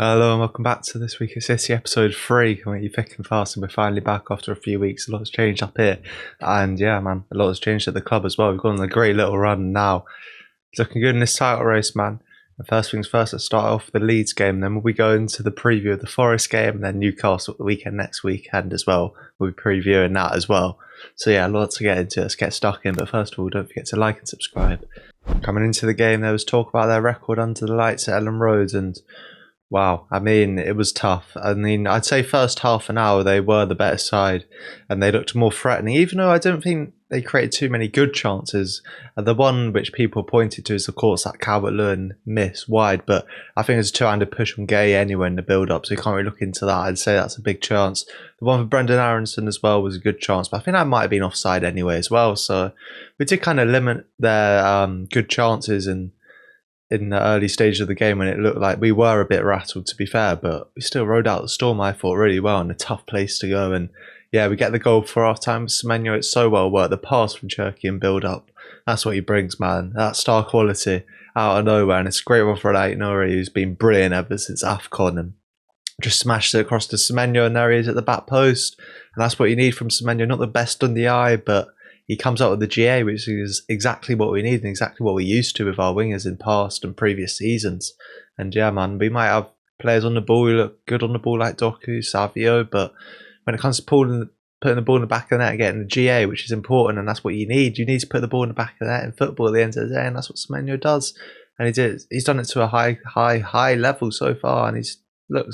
Hello and welcome back to this week of City episode 3. Where you're thick and fast, and we're finally back after a few weeks. A lot has changed up here, and yeah, man, a lot has changed at the club as well. We've gone on a great little run now. It's looking good in this title race, man. And first things first, let's start off with the Leeds game. Then we'll be going to the preview of the Forest game, and then Newcastle at the weekend next weekend as well. We'll be previewing that as well. So yeah, a lot to get into. Let's get stuck in. But first of all, don't forget to like and subscribe. Coming into the game, there was talk about their record under the lights at Ellen Road, and wow, I mean, it was tough. I mean, I'd say first half an hour they were the better side and they looked more threatening, even though I don't think they created too many good chances. And the one which people pointed to is, of course, that Calvert-Lewin miss wide, but I think it was a two-handed push from Gay anyway in the build-up, so you can't really look into that. I'd say that's a big chance. The one for Brendan Aronson as well was a good chance, but I think that might have been offside anyway as well. So we did kind of limit their good chances and in the early stage of the game when it looked like we were a bit rattled, to be fair, but we still rode out the storm, I thought, really well, and a tough place to go. And yeah, we get the goal for half time. Semenyo, it's so well worked. The pass from Cherky and build up, that's what he brings, man. That star quality out of nowhere, and it's a great one for Ait Nouri, who's been brilliant ever since AFCON, and just smashed it across to Semenyo, and there he is at the back post. And that's what you need from Semenyo. Not the best on the eye, but he comes out with the GA, which is exactly what we need and exactly what we used to with our wingers in past and previous seasons. And yeah, man, we might have players on the ball who look good on the ball like Doku, Savio, but when it comes to putting the ball in the back of the net and getting the GA, which is important, and that's what you need to put the ball in the back of the net in football at the end of the day, and that's what Semenyo does. And he's done it to a high level so far, and he's like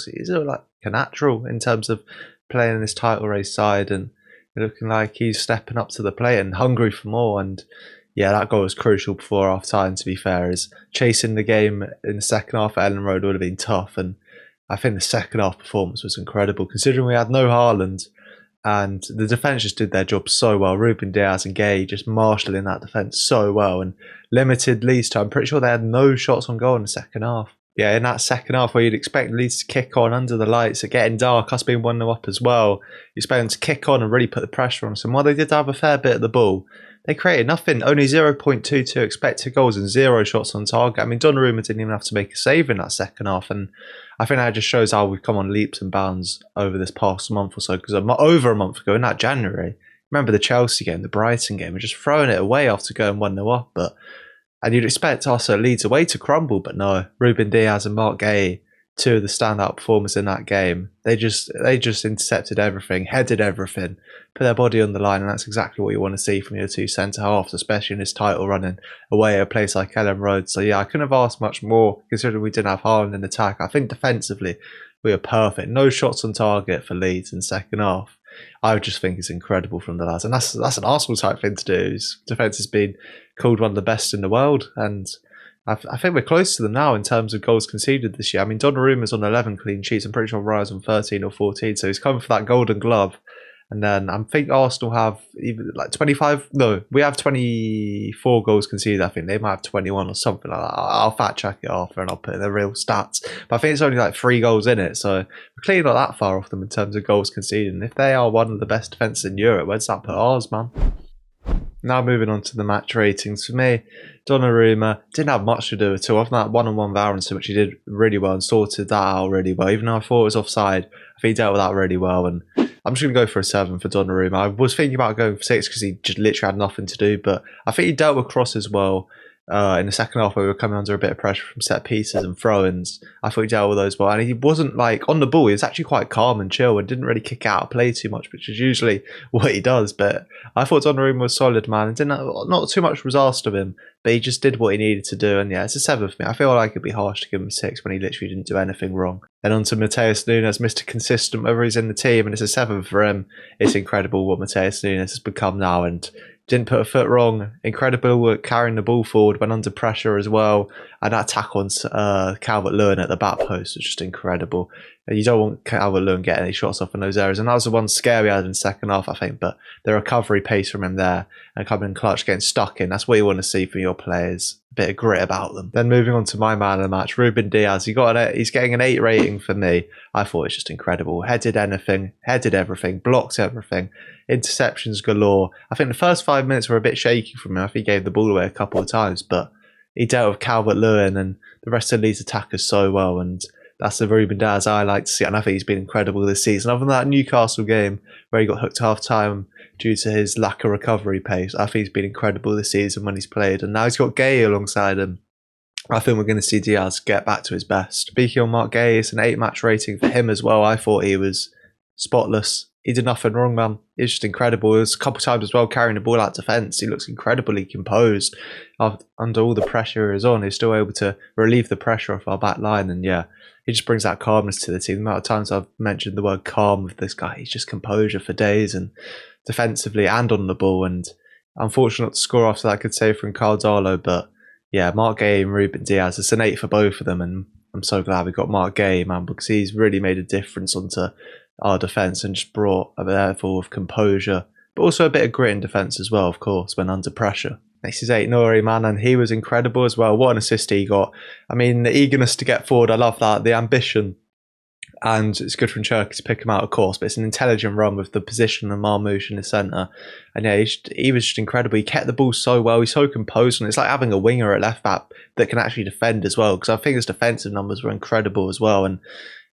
a natural in terms of playing in this title race side, and looking like he's stepping up to the plate and hungry for more. And yeah, that goal was crucial before half time, to be fair, as chasing the game in the second half at Ellen Road would have been tough. And I think the second half performance was incredible, considering we had no Haaland and the defence just did their job so well. Ruben Diaz and Gay just marshalling that defence so well and limited Leeds to, I'm pretty sure they had no shots on goal in the second half. Yeah, in that second half where you'd expect Leeds to kick on under the lights, it getting dark, us being 1-0 up as well, you expect them to kick on and really put the pressure on us. And while they did have a fair bit of the ball, they created nothing. Only 0.22 expected goals and 0 shots on target. I mean, Donnarumma didn't even have to make a save in that second half. And I think that just shows how we've come on leaps and bounds over this past month or so. Because over a month ago, in that January, remember the Chelsea game, the Brighton game, we're just throwing it away after going 1-0 up. And you'd expect us at Leeds away to crumble, but no. Ruben Diaz and Mark Gay, two of the standout performers in that game, they just intercepted everything, headed everything, put their body on the line, and that's exactly what you want to see from your two centre halves, especially in this title running away at a place like Ellen Road. So yeah, I couldn't have asked much more considering we didn't have Haaland in attack. I think defensively we were perfect. No shots on target for Leeds in second half. I just think it's incredible from the lads, and that's an Arsenal type thing to do. His defence has been called one of the best in the world, and I think we're close to them now in terms of goals conceded this year. I mean, Donnarumma's on 11 clean sheets. I'm pretty sure Ryan's on 13 or 14, so he's coming for that Golden Glove. And then I think Arsenal have even like 25. No, we have 24 goals conceded. I think they might have 21 or something like that. I'll fact check it after and I'll put in the real stats. But I think it's only like 3 goals in it, so we're clearly not that far off them in terms of goals conceded. And if they are one of the best defences in Europe, where's that put ours, man? Now moving on to the match ratings. For me, Donnarumma didn't have much to do at all. Other than that one-on-one with Aronson, which he did really well and sorted that out really well. Even though I thought it was offside, I think he dealt with that really well. And I'm just going to go for a 7 for Donnarumma. I was thinking about going for 6 because he just literally had nothing to do. But I think he dealt with crosses well in the second half where we were coming under a bit of pressure from set pieces and throw-ins. I thought he dealt with those well. And he wasn't like on the ball. He was actually quite calm and chill and didn't really kick out of play too much, which is usually what he does. But I thought Donnarumma was solid, man. And not too much was asked of him, but he just did what he needed to do. And yeah, it's a 7 for me. I feel like it'd be harsh to give him a 6 when he literally didn't do anything wrong. Then on to Mateus Nunes, Mr. Consistent, whether he's in the team, and it's a 7 for him. It's incredible what Mateus Nunes has become now, and didn't put a foot wrong. Incredible work carrying the ball forward, went under pressure as well. And that tackle on Calvert-Lewin at the back post was just incredible. You don't want Calvert-Lewin getting any shots off in those areas. And that was the one scare we had in the second half, I think. But the recovery pace from him there and coming in clutch, getting stuck in, that's what you want to see from your players. A bit of grit about them. Then moving on to my man of the match, Ruben Diaz. He's getting an 8 rating for me. I thought it's just incredible. Headed anything, headed everything, blocked everything. Interceptions galore. I think the first 5 minutes were a bit shaky from him. I think he gave the ball away a couple of times, but he dealt with Calvert-Lewin and the rest of Leeds attackers so well. And that's the Ruben Dias I like to see, and I think he's been incredible this season. Other than that Newcastle game where he got hooked half time due to his lack of recovery pace, I think he's been incredible this season when he's played, and now he's got Gay alongside him. I think we're going to see Diaz get back to his best. Speaking on Mark Gay, it's an 8-match rating for him as well. I thought he was spotless. He did nothing wrong, man. He was just incredible. It was a couple of times as well carrying the ball out defence. He looks incredibly composed. Under all the pressure he's on, he's still able to relieve the pressure off our back line. And yeah, he just brings that calmness to the team. The amount of times I've mentioned the word calm with this guy, he's just composure for days, and defensively and on the ball. And unfortunate to score after that, I could say, from Caldalo, but yeah, Mark Gay and Ruben Dias, it's an 8 for both of them, and I'm so glad we got Mark Gay, man, because he's really made a difference onto our defence and just brought a level of composure, but also a bit of grit in defence as well, of course, when under pressure. Next is Aït-Nouri, man, and he was incredible as well. What an assist he got. I mean, the eagerness to get forward, I love that. The ambition. And it's good from Cherki to pick him out, of course, but it's an intelligent run with the position of Marmoush in the centre. And yeah, he was just incredible. He kept the ball so well. He's so composed, and it's like having a winger at left back that can actually defend as well, because I think his defensive numbers were incredible as well. And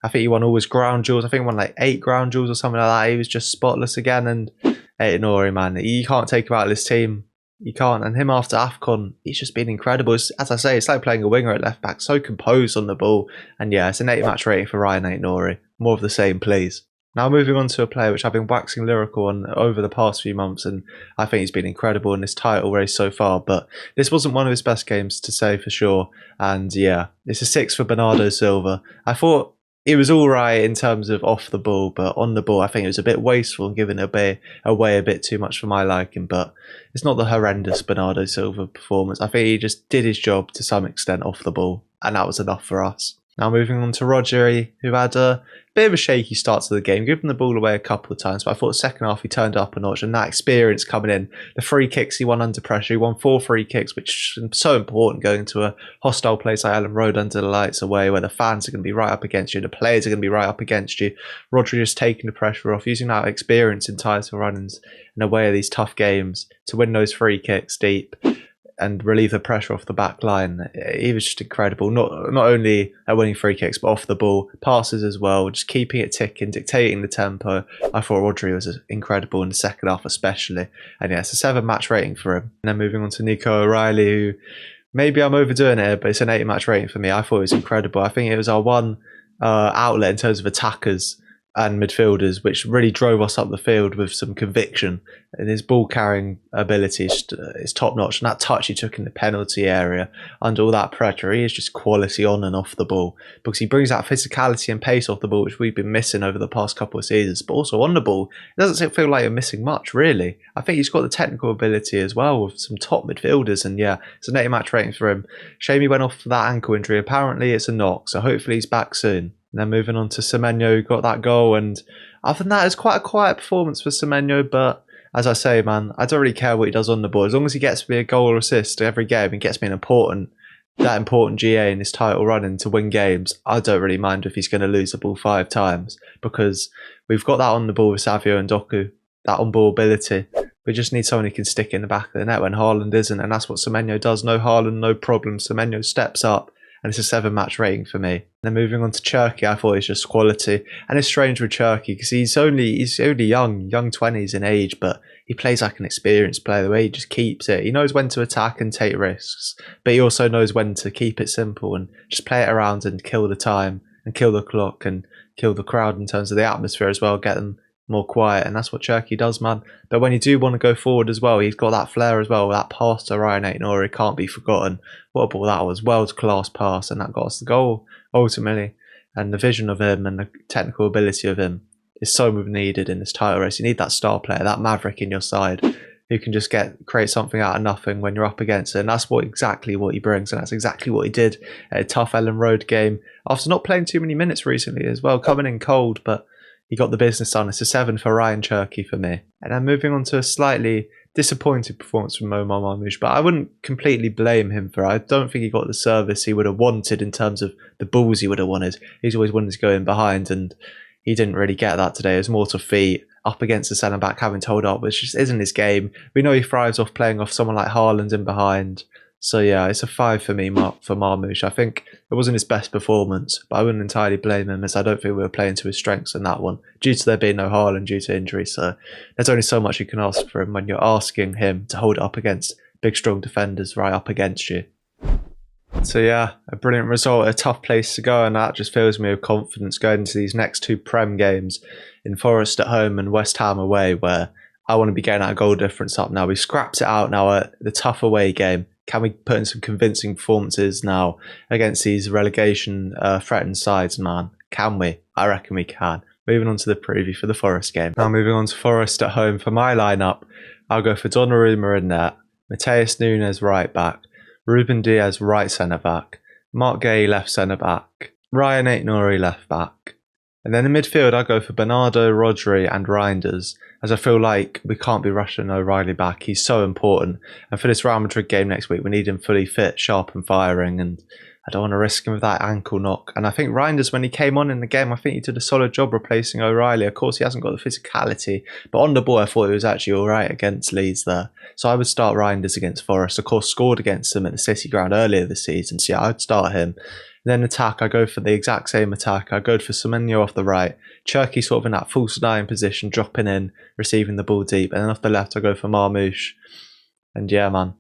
I think he won all his ground duels. I think he won like 8 ground duels or something like that. He was just spotless again. And Aït-Nouri, man, you can't take him out of this team. You can't. And him after AFCON, he's just been incredible. As I say, it's like playing a winger at left back, so composed on the ball. And yeah, it's an 8-match rating for Ryan Aït-Nouri. More of the same, please. Now moving on to a player which I've been waxing lyrical on over the past few months, and I think he's been incredible in this title race so far, but this wasn't one of his best games to say for sure. And yeah, it's a 6 for Bernardo Silva. I thought it was all right in terms of off the ball, but on the ball, I think it was a bit wasteful and giving away a bit too much for my liking. But it's not the horrendous Bernardo Silva performance. I think he just did his job to some extent off the ball, and that was enough for us. Now moving on to Rodri, who had a bit of a shaky start to the game, giving the ball away a couple of times, but I thought the second half he turned up a notch, and that experience coming in, the free kicks he won under pressure, he won 4 free kicks, which is so important going to a hostile place like Ellen Road under the lights away, where the fans are going to be right up against you, the players are going to be right up against you. Rodri just taking the pressure off, using that experience in title runnings in a way of these tough games to win those free kicks deep and relieve the pressure off the back line. He was just incredible, not only at winning free kicks, but off the ball, passes as well, just keeping it ticking, dictating the tempo. I thought Rodri was incredible in the second half especially. And yeah, it's a 7-match rating for him. And then moving on to Nico O'Reilly, who maybe I'm overdoing it here, but it's an 8-match rating for me. I thought it was incredible. I think it was our one outlet in terms of attackers and midfielders, which really drove us up the field with some conviction. And his ball carrying ability is top notch. And that touch he took in the penalty area under all that pressure, he is just quality on and off the ball, because he brings that physicality and pace off the ball, which we've been missing over the past couple of seasons. But also on the ball, it doesn't feel like you're missing much, really. I think he's got the technical ability as well with some top midfielders. And yeah, it's an 8-match rating for him. Shame he went off for that ankle injury. Apparently it's a knock, so hopefully he's back soon. And then moving on to Semenyo, who got that goal. And other than that, it's quite a quiet performance for Semenyo. But as I say, man, I don't really care what he does on the ball. As long as he gets me a goal or assist every game and gets me that important GA in his title running to win games, I don't really mind if he's going to lose the ball 5 times, because we've got that on the ball with Savio and Doku, that on-ball ability. We just need someone who can stick in the back of the net when Haaland isn't. And that's what Semenyo does. No Haaland, no problem. Semenyo steps up. And it's a 7-match rating for me. Then moving on to Cherki, I thought it was just quality. And it's strange with Cherki because he's only young 20s in age, but he plays like an experienced player. The way he just keeps it. He knows when to attack and take risks, but he also knows when to keep it simple and just play it around and kill the time and kill the clock and kill the crowd in terms of the atmosphere as well, get them more quiet. And that's what Cherki does, man. But when you do want to go forward as well, he's got that flair as well. That pass to Ryan Aït-Nouri can't be forgotten. What a ball that was. World-class pass, and that got us the goal ultimately. And the vision of him and the technical ability of him is so needed in this title race. You need that star player, that maverick in your side, who can just create something out of nothing when you're up against it. And that's exactly what he brings, and that's exactly what he did at a tough Ellen Road game. After not playing too many minutes recently as well, coming in cold, but he got the business done. It's a 7 for Ryan Cherki for me. And then moving on to a slightly disappointed performance from Omar Marmoush, but I wouldn't completely blame him for it. I don't think he got the service he would have wanted in terms of the balls he would have wanted. He's always wanted to go in behind, and he didn't really get that today. It was more to feet, up against the centre-back, having to hold up, which just isn't his game. We know he thrives off playing off someone like Haaland in behind, So yeah, it's a 5 for me for Marmoush. I think it wasn't his best performance, but I wouldn't entirely blame him, as I don't think we were playing to his strengths in that one, due to there being no Haaland due to injury. So there's only so much you can ask for him when you're asking him to hold it up against big, strong defenders right up against you. So yeah, a brilliant result, a tough place to go, and that just fills me with confidence going into these next two Prem games in Forest at home and West Ham away, where I want to be getting our goal difference up now. We scrapped it out now at the tough away game. Can we put in some convincing performances now against these relegation threatened sides, man? Can we? I reckon we can. Moving on to the preview for the Forest game. Now moving on to Forest at home. For my lineup, I'll go for Donnarumma in net, Mateus Nunes right back, Ruben Diaz right centre back, Mark Gay left centre back, Ryan Aït-Nouri left back. And then in midfield, I'll go for Bernardo, Rodri and Reinders, as I feel like we can't be rushing O'Reilly back. He's so important. And for this Real Madrid game next week, we need him fully fit, sharp and firing. And I don't want to risk him with that ankle knock. And I think Reinders, when he came on in the game, I think he did a solid job replacing O'Reilly. Of course, he hasn't got the physicality. But on the ball, I thought he was actually all right against Leeds there. So I would start Reinders against Forest. Of course, scored against them at the City ground earlier this season. So yeah, I'd start him. Then attack, I go for the exact same attack. I go for Semenyo off the right. Cherki sort of in that false 9 position, dropping in, receiving the ball deep. And then off the left, I go for Marmoush. And yeah, man,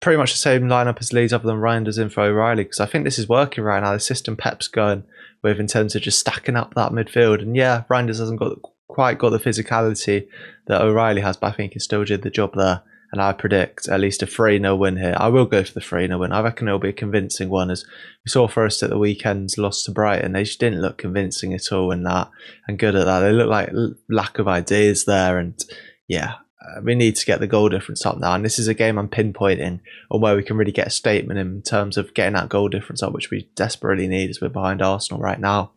pretty much the same lineup as Leeds other than Reinders in for O'Reilly, because I think this is working right now. The system Pep's going with in terms of just stacking up that midfield. And yeah, Reinders hasn't quite got the physicality that O'Reilly has, but I think he still did the job there. And I predict at least a 3-0 win here. I will go for the 3-0 win. I reckon it'll be a convincing one, as we saw Forest at the weekend's loss to Brighton. They just didn't look convincing at all in that and good at that. They look like lack of ideas there. And yeah, we need to get the goal difference up now. And this is a game I'm pinpointing on where we can really get a statement in terms of getting that goal difference up, which we desperately need as we're behind Arsenal right now.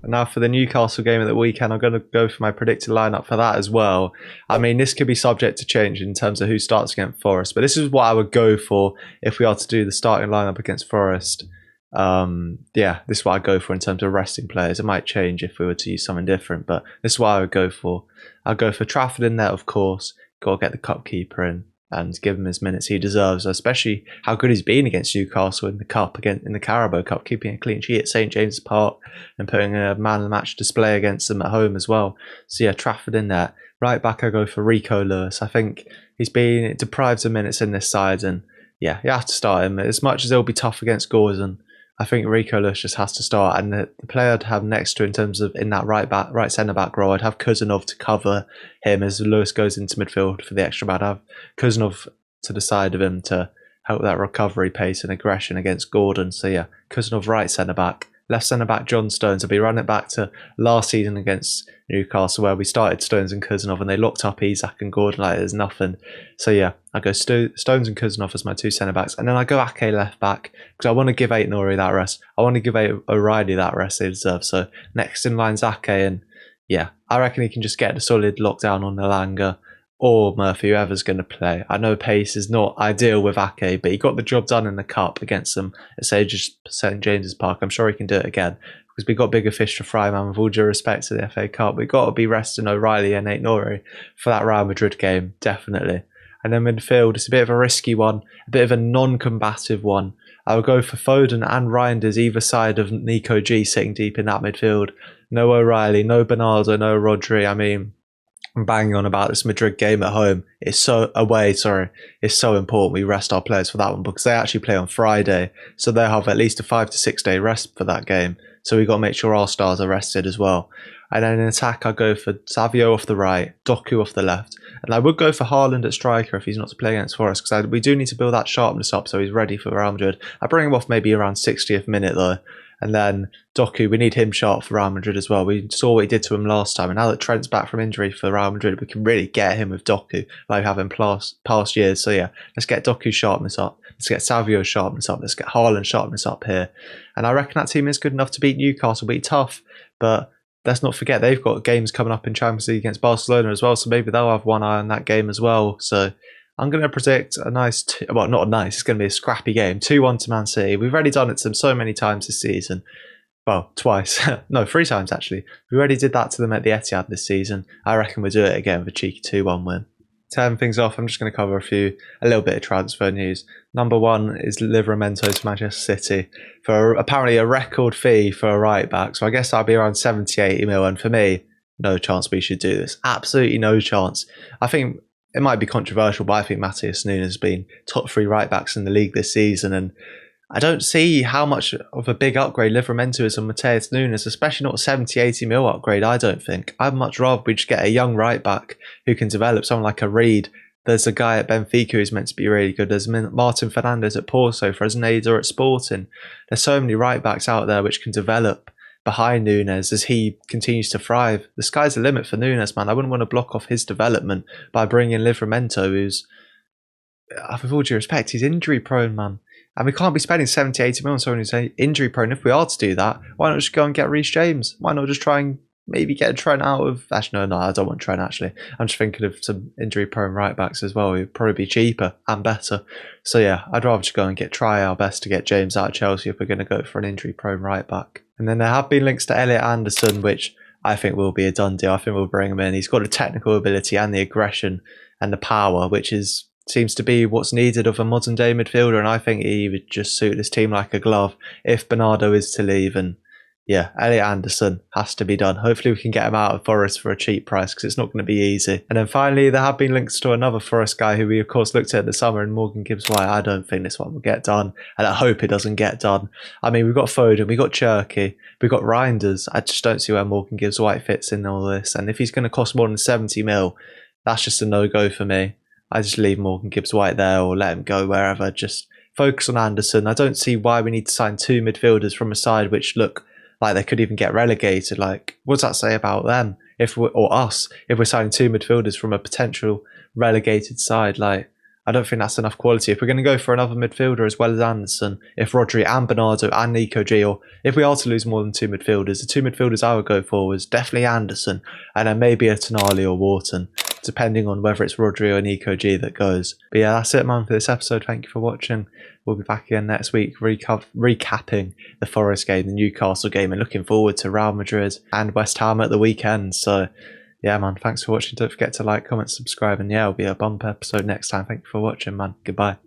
And now for the Newcastle game of the weekend, I'm going to go for my predicted lineup for that as well. I mean, this could be subject to change in terms of who starts against Forest, but this is what I would go for if we are to do the starting lineup against Forest. Yeah, this is what I go for in terms of resting players. It might change if we were to use something different, but this is what I would go for. I'll go for Trafford in there, of course. Got to get the cup keeper in and give him his minutes he deserves, especially how good he's been against Newcastle in the cup, again in the Carabao Cup, keeping a clean sheet at St James's Park and putting a man of the match display against them at home as well. So yeah, Trafford in there. Right back, I go for Rico Lewis. I think he's been deprived of minutes in this side, and yeah, you have to start him. As much as it'll be tough against Gordon, I think Rico Lewis just has to start. And the player I'd have next to in terms of in that right centre back role, I'd have Kuzanov to cover him as Lewis goes into midfield for the extra man. I'd have Kuzanov to the side of him to help that recovery pace and aggression against Gordon. So yeah, Kuzanov right centre back. Left centre back John Stones. I'll be running it back to last season against Newcastle, where we started Stones and Kuzanov and they locked up Isak and Gordon like there's nothing. So yeah, I go Stones and Kuzanov as my two centre backs, and then I go Ake left back because I want to give Aït-Nouri that rest. I want to give O'Reilly that rest they deserve. So next in line's Ake, and yeah, I reckon he can just get the solid lockdown on Elanga or Murphy, whoever's going to play. I know pace is not ideal with Ake, but he got the job done in the cup against them at St James's Park. I'm sure he can do it again because we've got bigger fish to fry, man, with all due respect to the FA Cup. We've got to be resting O'Reilly and Aït-Nouri for that Real Madrid game, definitely. And then midfield, it's a bit of a risky one, a bit of a non-combative one. I would go for Foden and Reinders either side of Nico G sitting deep in that midfield. No O'Reilly, no Bernardo, no Rodri. I mean, I'm banging on about this Madrid game at home. It's so important we rest our players for that one because they actually play on Friday. So they'll have at least a 5 to 6 day rest for that game. So we've got to make sure our stars are rested as well. And then in attack, I go for Savio off the right, Doku off the left. And I would go for Haaland at striker if he's not to play against Forest, because we do need to build that sharpness up so he's ready for Real Madrid. I bring him off maybe around 60th minute though. And then Doku, we need him sharp for Real Madrid as well. We saw what he did to him last time. And now that Trent's back from injury for Real Madrid, we can really get him with Doku like we have in past years. So yeah, let's get Doku's sharpness up. Let's get Savio's sharpness up. Let's get Haaland's sharpness up here. And I reckon that team is good enough to beat Newcastle. Be tough, but let's not forget they've got games coming up in Champions League against Barcelona as well. So maybe they'll have one eye on that game as well. So I'm going to predict a nice, it's going to be a scrappy game. 2-1 to Man City. We've already done it to them so many times this season. Well, twice. No, 3 times actually. We already did that to them at the Etihad this season. I reckon we'll do it again with a cheeky 2-1 win. To end things off, I'm just going to cover a little bit of transfer news. Number one is Livramento to Manchester City for apparently a record fee for a right back. So I guess that'll be around 70, 80 mil. And for me, no chance we should do this. Absolutely no chance. I think it might be controversial, but I think Matheus Nunes has been top 3 right backs in the league this season. And I don't see how much of a big upgrade Livramento is on Matheus Nunes, especially not a 70, 80 mil upgrade, I don't think. I'd much rather we just get a young right back who can develop, someone like a Reed. There's a guy at Benfica who's meant to be really good. There's Martin Fernandes at Porto, Fresneda at Sporting. There's so many right backs out there which can develop behind Nunes as he continues to thrive. The sky's the limit for Nunes, man. I wouldn't want to block off his development by bringing in Livramento, who's, with all due respect, he's injury prone, man. And we can't be spending 70, 80 million on someone who's injury prone. If we are to do that, why not just go and get Reece James? Why not just try and maybe get a Trent out of... Actually, no, I don't want Trent, actually. I'm just thinking of some injury prone right backs as well. It would probably be cheaper and better. So yeah, I'd rather just go and try our best to get James out of Chelsea if we're going to go for an injury prone right back. And then there have been links to Elliot Anderson, which I think will be a done deal. I think we'll bring him in. He's got the technical ability and the aggression and the power, which seems to be what's needed of a modern day midfielder, and I think he would just suit this team like a glove if Bernardo is to leave. And yeah, Elliot Anderson has to be done. Hopefully we can get him out of Forest for a cheap price, because it's not going to be easy. And then finally, there have been links to another Forest guy who we of course looked at in the summer, and Morgan Gibbs-White. I don't think this one will get done, and I hope it doesn't get done. I mean, we've got Foden, we've got Cherky, we've got Reinders. I just don't see where Morgan Gibbs-White fits in all this, and if he's going to cost more than 70 mil, that's just a no-go for me. I just leave Morgan Gibbs-White there or let him go wherever. Just focus on Anderson. I don't see why we need to sign 2 midfielders from a side which look like they could even get relegated. Like, what does that say about them or us if we're signing 2 midfielders from a potential relegated side? Like, I don't think that's enough quality. If we're going to go for another midfielder as well as Anderson, if Rodri and Bernardo and Nico G, or if we are to lose more than 2 midfielders, the 2 midfielders I would go for was definitely Anderson and then maybe a Tonali or Wharton, depending on whether it's Rodri or Nico G that goes. But yeah, that's it, man, for this episode. Thank you for watching. We'll be back again next week recapping the Forest game, the Newcastle game, and looking forward to Real Madrid and West Ham at the weekend. So yeah, man, thanks for watching. Don't forget to like, comment, subscribe, and yeah, it'll be a bumper episode next time. Thank you for watching, man. Goodbye.